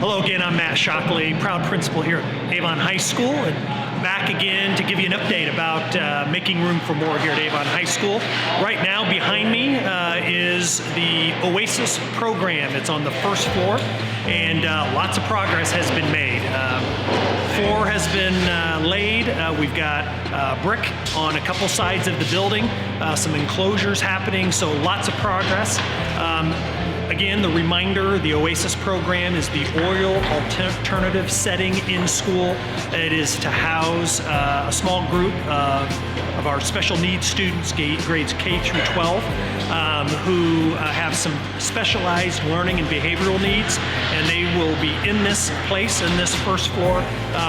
Hello again, I'm Matt Shockley, proud principal here at Avon High School, and back again to give you an update about making room for more here at Avon High School. Right now behind me is the Oasis program. It's on the first floor, and lots of progress has been made. Floor has been laid. We've got brick on a couple sides of the building, some enclosures happening, so lots of progress. Again, the reminder, the Oasis program is the oil alternative setting in school. It is to house a small group of our special needs students, grades K through 12, who have some specialized learning and behavioral needs, and they will be in this place, in this first floor,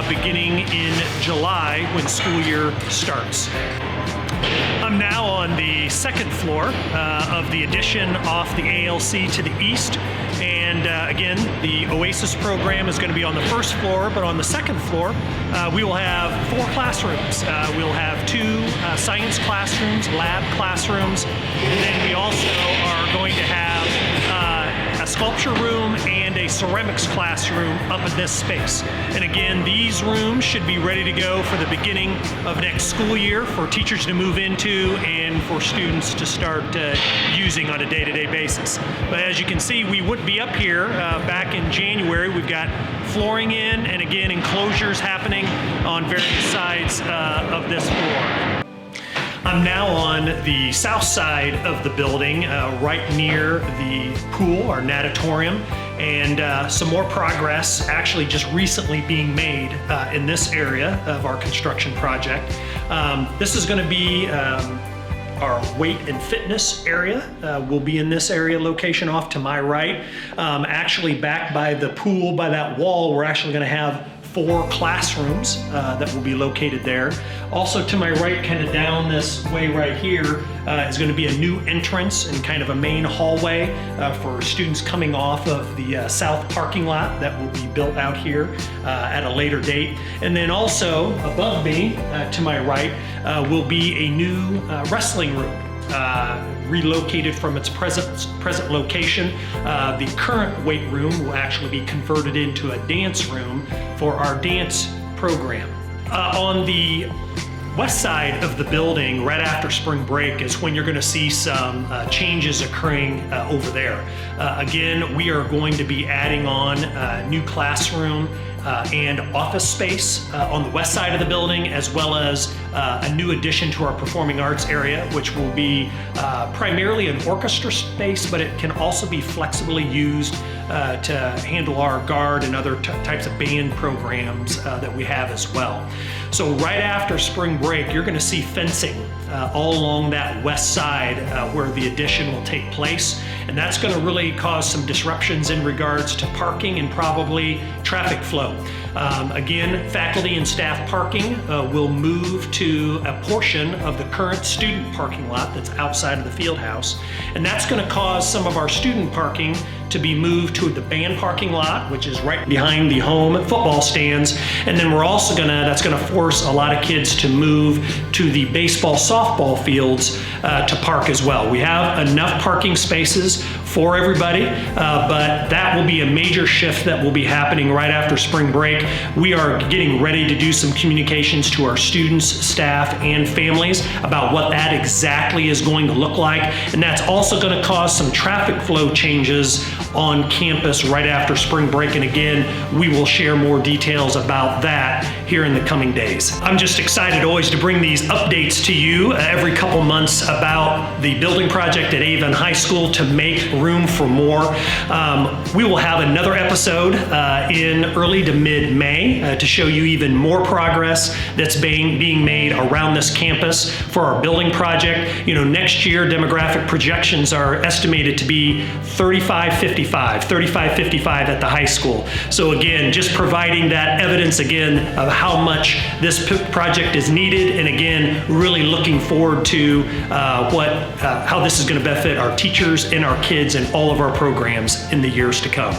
beginning in July when school year starts. I'm now on the second floor of the addition off the ALC to the east, and again, the Oasis program is going to be on the first floor, but on the second floor we will have 4 classrooms. We'll have 2 science classrooms, lab classrooms, and then we also are going to have a sculpture room and a ceramics classroom up in this space. And again, these rooms should be ready to go for the beginning of next school year for teachers to move into and for students to start using on a day-to-day basis. But as you can see, we wouldn't be up here back in January. We've got flooring in, and again, enclosures happening on various sides of this floor. I'm now on the south side of the building, right near the pool, our natatorium, and some more progress actually just recently being made in this area of our construction project. This is going to be our weight and fitness area. Will be in this area location off to my right. Actually back by the pool, by that wall, we're actually going to have 4 classrooms that will be located there. Also to my right, kind of down this way right here, is going to be a new entrance and kind of a main hallway for students coming off of the south parking lot that will be built out here at a later date. And then also above me, to my right, will be a new wrestling room. Relocated from its present location. The current weight room will actually be converted into a dance room for our dance program. On the west side of the building, right after spring break, is when you're going to see some changes occurring over there. Again, we are going to be adding on a new classroom and office space on the west side of the building, as well as a new addition to our performing arts area, which will be primarily an orchestra space, but it can also be flexibly used to handle our guard and other types of band programs that we have as well. So right after spring break, you're going to see fencing all along that west side where the addition will take place, and that's going to really cause some disruptions in regards to parking and probably traffic flow. Again, faculty and staff parking will move to a portion of the current student parking lot that's outside of the field house, and that's going to cause some of our student parking to be moved to the band parking lot, which is right behind the home football stands. And then we're also that's gonna force a lot of kids to move to the baseball, softball fields to park as well. We have enough parking spaces for everybody, but that will be a major shift that will be happening right after spring break. We are getting ready to do some communications to our students, staff, and families about what that exactly is going to look like. And that's also gonna cause some traffic flow changes on campus right after spring break, and again, we will share more details about that here in the coming days. I'm just excited always to bring these updates to you every couple months about the building project at Avon High School to make room for more. We will have another episode in early to mid-May to show you even more progress that's being made around this campus for our building project. You know, next year demographic projections are estimated to be 35-55 at the high school. So again, just providing that evidence again of how much this project is needed, and again, really looking forward to how this is going to benefit our teachers and our kids and all of our programs in the years to come.